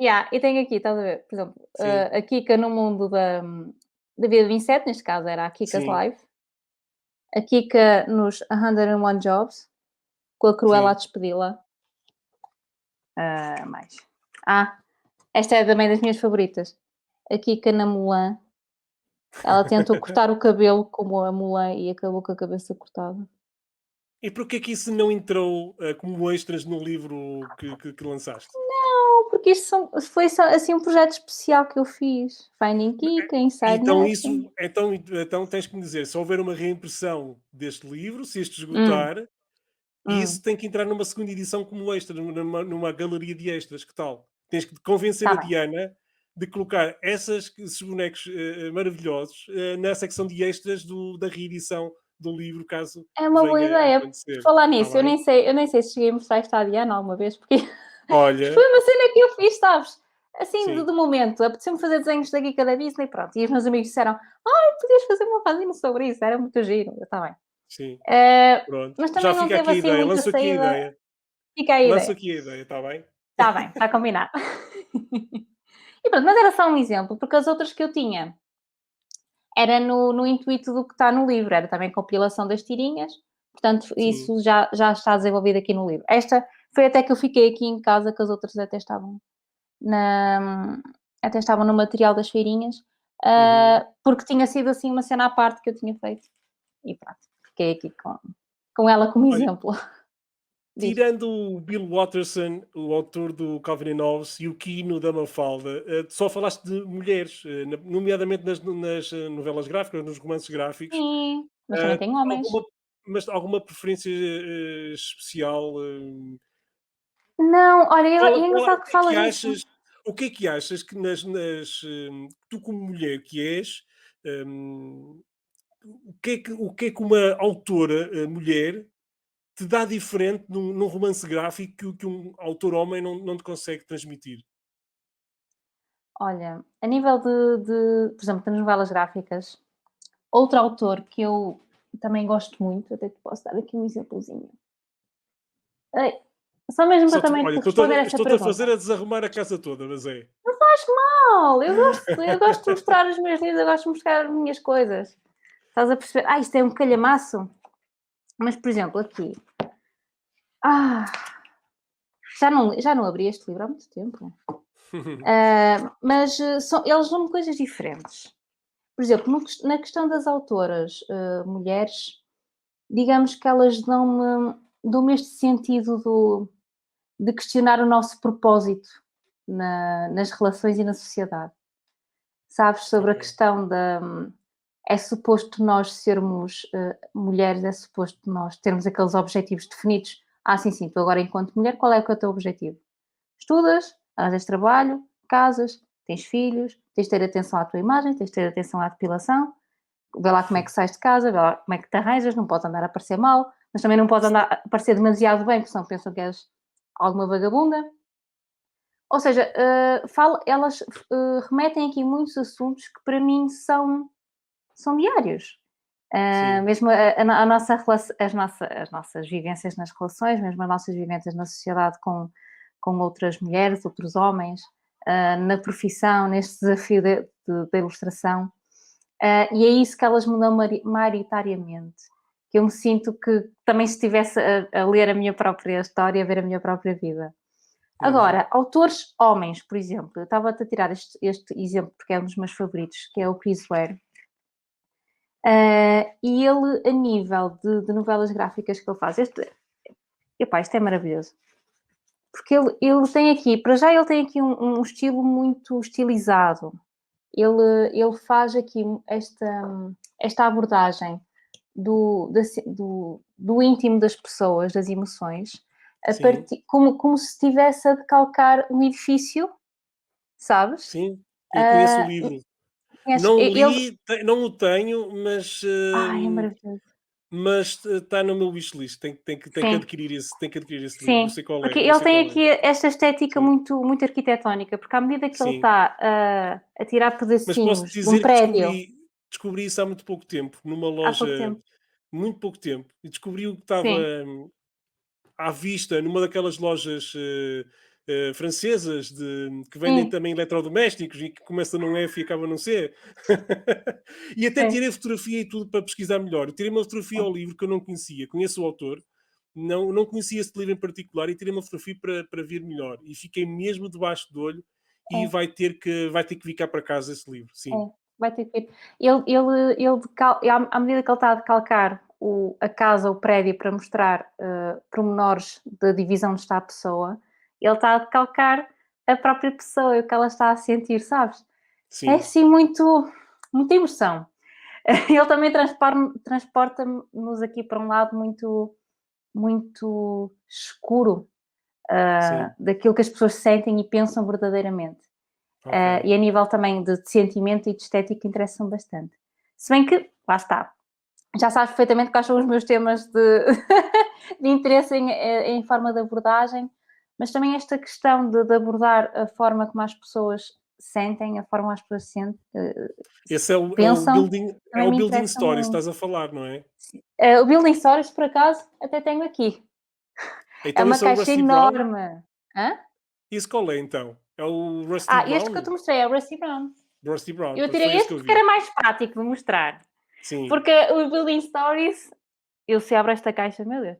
yeah, e tenho aqui, estás a ver? Por exemplo, Sim, a Kika no mundo da vida de inseto, neste caso era a Kika's sim, Life. A Kika nos 101 Jobs, com a Cruella a sim. despedi-la. Mais. Esta é também das minhas favoritas. A Kika na Mulan. Ela tentou cortar o cabelo como a Mulan e acabou com a cabeça cortada. E porquê que isso não entrou como extras no livro que lançaste? Não, porque isto foi só assim um projeto especial que eu fiz. Finding Kika, Inside Então Nesting. isso, então tens que me dizer, se houver uma reimpressão deste livro, se este Hum, esgotar, isso hum, tem que entrar numa segunda edição como extra, numa galeria de extras, que tal? Tens que convencer tá a bem. Diana de colocar esses bonecos maravilhosos na secção de extras da reedição do livro, caso É uma boa venha a ideia. Por acontecer. falar Está nisso, bem? eu nem sei se cheguei a mostrar isto à Diana alguma vez, porque isto Olha, foi uma cena que eu fiz, sabes? Assim, sim, do momento, apeteceu-me fazer desenhos da Kika da Disney, pronto. E os meus amigos disseram, ai, podias fazer uma fanzine sobre isso, era muito giro. Eu, tá bem. sim, pronto. Mas Já também não fica teve aqui a assim ideia, muita lanço aqui a saída. ideia. Fica aí a Lanço ideia. aqui a ideia, está bem? Está bem, está combinado. E pronto, mas era só um exemplo, porque as outras que eu tinha era no intuito do que está no livro, era também compilação das tirinhas, portanto, Sim. isso já está desenvolvido aqui no livro. Esta foi até que eu fiquei aqui em casa, que as outras na, até estavam no material das feirinhas, Uhum. porque tinha sido assim uma cena à parte que eu tinha feito. E pronto, fiquei aqui com ela como Olha, exemplo. Diz. tirando o Bill Watterson, o autor do Calvin and Hobbes, e o Quino da Mafalda, só falaste de mulheres, nomeadamente nas novelas gráficas, nos romances gráficos. Sim, mas também Eh, tem homens. alguma, mas alguma preferência especial? Não, olha, é O engraçado que que é que falas isso. achas? O que é que achas que tu como mulher que és, hum, o que é que uma autora mulher te dá diferente num romance gráfico que um autor homem não te consegue transmitir? Olha, a nível por exemplo, das novelas gráficas, outro autor que eu também gosto muito, até te posso dar aqui um exemplozinho. Ai, só mesmo para também Olha, te responder essa estou-te a fazer pergunta. a desarrumar a casa toda, mas é. Não faz mal, eu gosto de mostrar os meus livros, eu gosto de mostrar as minhas coisas. Estás a perceber? Isto é um calhamaço. Mas, por exemplo, aqui. Ah, já não abri este livro há muito tempo. Mas eles dão-me coisas diferentes. Por exemplo, na questão das autoras mulheres, digamos que elas dão-me este sentido de questionar o nosso propósito nas relações e na sociedade. Sabes, sobre a Ok. questão é suposto nós sermos mulheres, é suposto nós termos aqueles objetivos definidos. Sim, sim, tu agora enquanto mulher, qual é que é o teu objetivo? Estudas, arranjas trabalho, casas, tens filhos, tens de ter atenção à tua imagem, tens de ter atenção à depilação, vê lá como é que sais de casa, vê lá como é que te arranjas, não podes andar a parecer mal, mas também não podes andar a parecer demasiado bem, porque senão pensam que és alguma vagabunda. Ou seja, elas remetem aqui muitos assuntos que para mim são diários. Sim, Mesmo a nossa as nossas vivências nas relações, mesmo as nossas vivências na sociedade com outras mulheres, outros homens, na profissão, neste desafio da ilustração. E é isso que elas me dão maioritariamente. Que eu me sinto que também se estivesse a ler a minha própria história, a ver a minha própria vida. uhum, Agora, autores homens, por exemplo, eu estava-te a tirar este exemplo porque é um dos meus favoritos, que é o Chris Ware. E ele, a nível de novelas gráficas que ele faz, isto é maravilhoso. Porque ele tem aqui, para já ele tem aqui um estilo muito estilizado. Ele faz aqui esta abordagem do íntimo das pessoas, das emoções, sim, como se estivesse a decalcar um edifício, sabes? sim. Eu conheço o Ah, livro. conheces? Não o Ele. li, não o tenho, mas, Ai, é maravilhoso. está no meu wishlist. Tenho que Sim. adquirir esse livro. Eu Sim, sei qual porque é, eu ele sei tem qual é. aqui esta estética Sim, muito, muito arquitetónica, porque à medida que ele sim. está a tirar Mas posso pedacinhos de um dizer que prédio descobri isso há muito pouco tempo, numa há loja, pouco tempo. muito pouco tempo, e descobri o que estava Sim, à vista numa daquelas lojas, francesas que vendem sim, também eletrodomésticos e que começa num F e acaba num C. E até sim, tirei fotografia e tudo para pesquisar melhor. Eu tirei uma fotografia ao sim, livro que eu não conhecia, conheço o autor, não conhecia esse livro em particular e tirei uma fotografia para ver melhor. E fiquei mesmo debaixo do olho e é, vai ter que vir cá para casa esse livro, sim. é. Vai ter que ir. À medida que ele está a decalcar a casa, o prédio, para mostrar pormenores da divisão onde está a pessoa, ele está a decalcar a própria pessoa e o que ela está a sentir, sabes? É Sim, assim muita emoção. Ele também transporta-nos aqui para um lado muito, muito escuro, sim, daquilo que as pessoas sentem e pensam verdadeiramente. ok. E a nível também de sentimento e de estética interessam bastante. Se bem que, lá está, já sabes perfeitamente quais são os meus temas de interesse em forma de abordagem, mas também esta questão de abordar a forma como as pessoas sentem, a forma como as pessoas Esse pensam, é também o me Building interessa Stories, muito. estás a falar, não é? O Building Stories, por acaso, até tenho aqui. É Então uma esse é o caixa Rusty Brown? enorme. Hã? Esse qual é então? É o Rusty Este que eu Brown? te mostrei é o Rusty Brown. Rusty Brown, Eu pois foi tirei esse que este eu porque era vi. mais prático de mostrar. Sim, Porque o Building Stories, eu se abro esta caixa, meu Deus,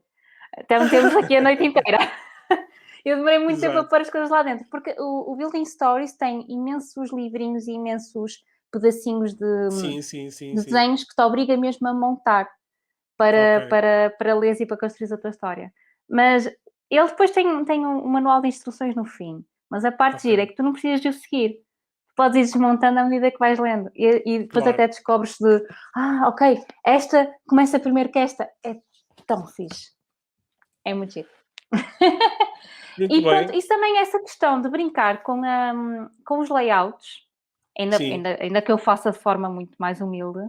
até metemos aqui a noite inteira. Eu demorei muito tempo a exato. pôr as coisas lá dentro, porque o Building Stories tem imensos livrinhos e imensos pedacinhos Sim, sim, sim, de sim. desenhos que te obriga mesmo a montar Ok, para leres e para construir a tua história. Mas ele depois tem um manual de instruções no fim, mas a parte ok. gira é que tu não precisas de o seguir. Podes ir desmontando à medida que vais lendo e depois Claro. até descobres ok, esta começa primeiro que esta. É tão fixe. É muito giro. Muito E pronto, bem. isso também é essa questão de brincar com os layouts, Sim, ainda que eu faça de forma muito mais humilde,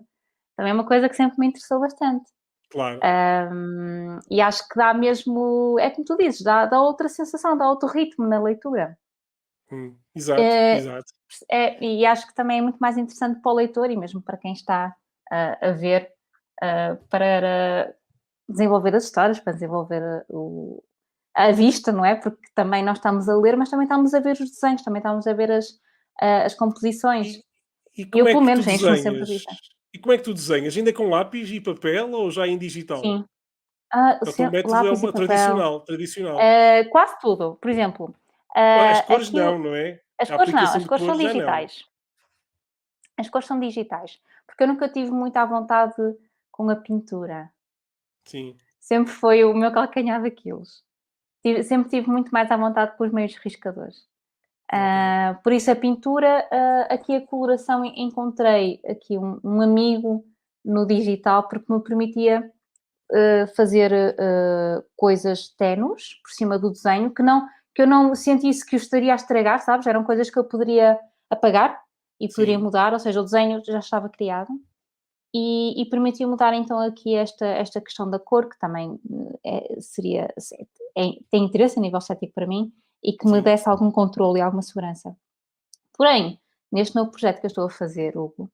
também é uma coisa que sempre me interessou bastante. claro. E acho que dá mesmo, é como tu dizes, dá outra sensação, dá outro ritmo na leitura. Exato, Eh, exato. e acho que também é muito mais interessante para o leitor e mesmo para quem está a ver, para desenvolver as histórias, para desenvolver a vista, não é? Porque também nós estamos a ler, mas também estamos a ver os desenhos, também estamos a ver as composições. E, e Eu, como é pelo que tu menos, encho-me sempre desenhas? de vista. E como é que tu desenhas? Ainda com lápis e papel ou já em digital? Sim. O teu método é Lápis e uma papel. tradicional. Quase tudo. Por exemplo, As cores aquilo. não, não é? As A cores não, aplicação as de cores são cores já não. digitais. As cores são digitais. Porque eu nunca tive muito à vontade com a pintura. Sim, Sempre foi o meu calcanhar daqueles. Sempre tive muito mais à vontade com os meios riscadores. ok. Por isso a pintura, aqui a coloração encontrei aqui um amigo no digital porque me permitia fazer coisas ténues por cima do desenho que eu não sentisse que o estaria a estragar, sabes? Eram coisas que eu poderia apagar e poderia Sim, mudar, ou seja, o desenho já estava criado. e permitiu-me dar então aqui esta questão da cor, que também tem interesse a nível estético para mim e que me Sim. desse algum controle e alguma segurança. Porém, neste novo projeto que eu estou a fazer, Hugo,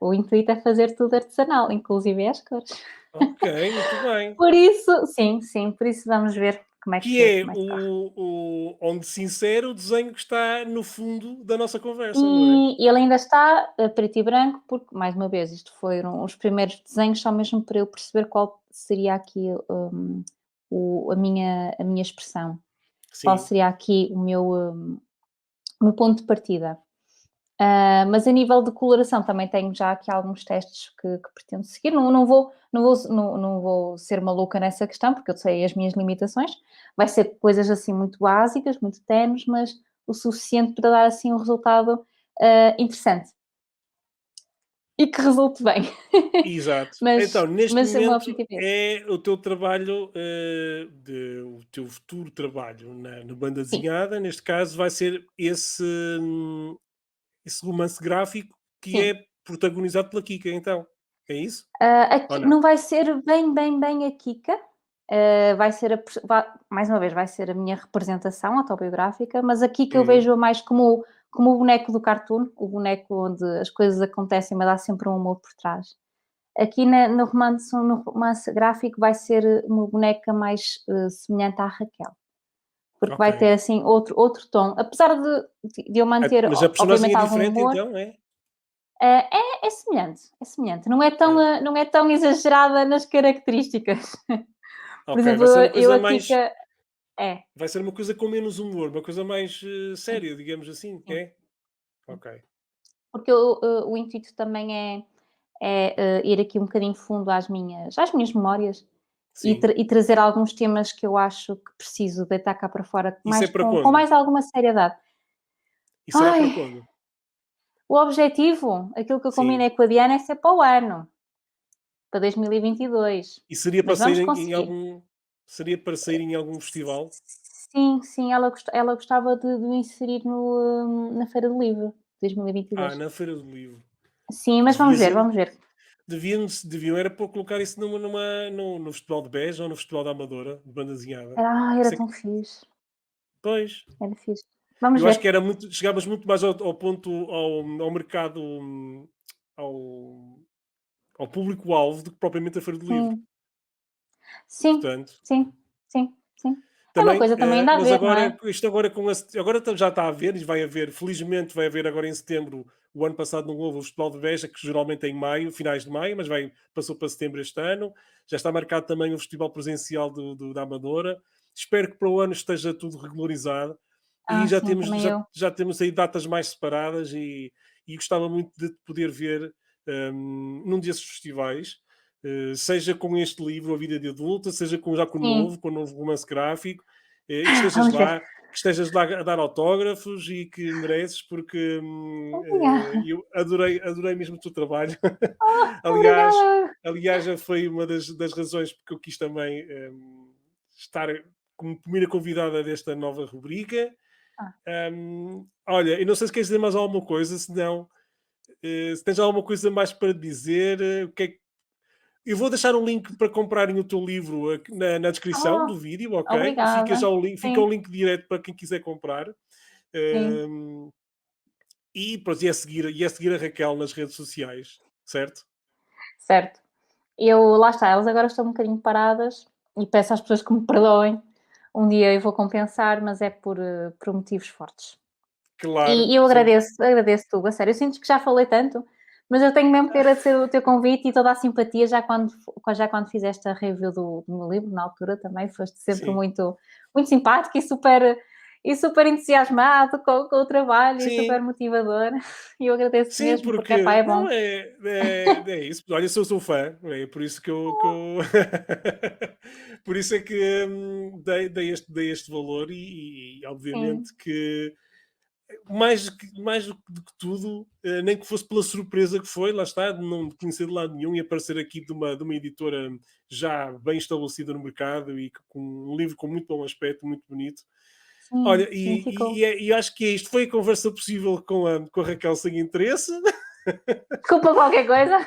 o intuito é fazer tudo artesanal, inclusive as cores. Ok, muito bem. Por isso, sim, sim, por isso vamos ver Que é como é que corre. onde se insere o desenho que está no fundo da nossa conversa, não é? E ele ainda está a preto e branco, porque, mais uma vez, isto foram os primeiros desenhos, só mesmo para eu perceber qual seria aqui a minha expressão, qual Sim. seria aqui o meu ponto de partida. Mas a nível de coloração também tenho já aqui alguns testes que pretendo seguir. Não vou ser maluca nessa questão, porque eu sei as minhas limitações. Vai ser coisas assim muito básicas, muito tenues, mas o suficiente para dar assim um resultado interessante e que resulte bem. Exato. mas, Então, neste mas o meu momento objetivo é esse. é o teu trabalho, o teu futuro trabalho na banda Sim. desenhada, neste caso vai ser esse romance gráfico que Sim. é protagonizado pela Kika, então. É isso? Ou Aqui não? não vai ser bem, bem, bem a Kika. Vai ser mais uma vez, vai ser a minha representação autobiográfica, mas a Kika eu Hum, vejo mais como o boneco do cartoon, o boneco onde as coisas acontecem, mas há sempre um humor por trás. Aqui no romance gráfico vai ser uma boneca mais semelhante à Raquel, porque ok. vai ter assim outro tom, apesar de eu manter, Mas a personagem é obviamente, algum diferente, humor. então, é? É semelhante, é semelhante. Ok. Não é tão exagerada nas características. Por Ok, exemplo, vai ser uma eu coisa a mais. Kika é, Vai ser uma coisa com menos humor, uma coisa mais sim, séria, digamos assim, sim, é? sim. Ok. Porque o intuito também é ir aqui um bocadinho fundo às minhas memórias Sim. e trazer alguns temas que eu acho que preciso deitar cá para fora Isso é mais para com quando? mais alguma seriedade. E será para Ai, quando? o objetivo, aquilo que eu Sim. combinei com a Diana é ser para o ano, para 2022, E seria para mas sair vamos em conseguir. algum. Seria para sair em algum festival? Sim, sim, ela gostava de o inserir na Feira do Livro, Ah, 2022. na Feira do Livro. Sim, mas Devia vamos ver, ser. vamos ver. Deviam era para colocar isso no Festival de Beja ou no Festival da Amadora, de banda desenhada. Era Isso é tão fixe, pois. era fixe. Vamos Eu acho que ver. era muito. Chegavas muito mais ao ponto, ao mercado, ao, ao público-alvo do que propriamente a Feira do Livro. Sim, sim, Portanto, sim, sim, sim. É uma também, coisa também ainda a mas ver, não agora, é? isto agora com agora já está a haver, e vai haver, felizmente vai haver agora em setembro. O ano passado não houve o Festival de Beja, que geralmente é em maio, finais de maio, mas passou para setembro este ano. Já está marcado também o Festival Presencial da Amadora. Espero que para o ano esteja tudo regularizado e já Sim, temos, também já, eu. já temos aí datas mais separadas e gostava muito de poder ver num desses festivais, seja com este livro, A Vida de Adulta, seja já Sim, com o novo romance gráfico, e vamos ver. que estejas lá a dar autógrafos e que mereces, porque Obrigada. eu adorei mesmo o teu trabalho. aliás, Obrigada. aliás, já foi uma das razões porque eu quis também estar como primeira convidada desta nova rubrica. Ah, Olha, eu não sei se queres dizer mais alguma coisa, se não, se tens alguma coisa mais para dizer, o que é que eu vou deixar um link para comprarem o teu livro na descrição oh, do vídeo, ok? Fica já obrigada. o link, fica o Sim, link direto para quem quiser comprar. sim, Hum, e, pronto, e é seguir a Raquel nas redes sociais, certo? certo. Lá está, elas agora estão um bocadinho paradas e peço às pessoas que me perdoem. Um dia eu vou compensar, mas é por motivos fortes. Claro, E eu sim. agradeço Hugo, a sério. Eu sinto que já falei tanto, mas eu tenho mesmo que agradecer o teu convite e toda a simpatia já quando fizeste a review do meu livro, na altura também, foste sempre Sim. muito, muito simpático e super entusiasmado com o trabalho e super Sim, motivador. E eu agradeço sim, mesmo, porque epá, porque é não bom. é isso. Olha, eu sou fã, é por isso que eu por isso é que dei este valor Sim, obviamente que mais do que tudo, nem que fosse pela surpresa que foi, lá está, de não conhecer de lado nenhum e aparecer aqui de uma editora já bem estabelecida no mercado e com um livro com muito bom aspecto, muito bonito. sim, Olha, sim, ficou. e acho que é isto. Foi a conversa possível com a Raquel sem interesse. Desculpa qualquer coisa.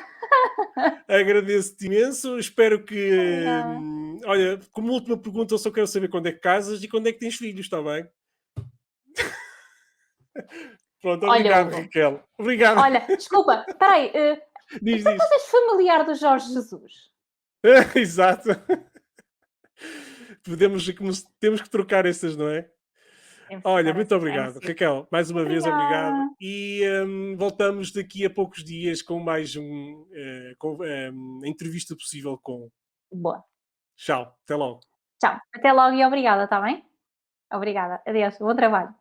Agradeço-te imenso. Espero que. Obrigada. Olha, como última pergunta, eu só quero saber quando é que casas e quando é que tens filhos, está bem? Pronto, Olha, obrigado, Hugo. Raquel. Obrigado. Olha, desculpa, espera aí. Diz, Então diz. és familiar do Jorge Jesus? Exato. Temos que trocar essas, não é? Temos que Olha, trocar muito essas. É obrigado, necessário. Raquel. Mais uma vez, obrigado. Obrigada. E voltamos daqui a poucos dias com mais entrevista possível com. Boa. Tchau, até logo. Tchau. Até logo e obrigada, está bem? Obrigada. Adeus. Bom trabalho.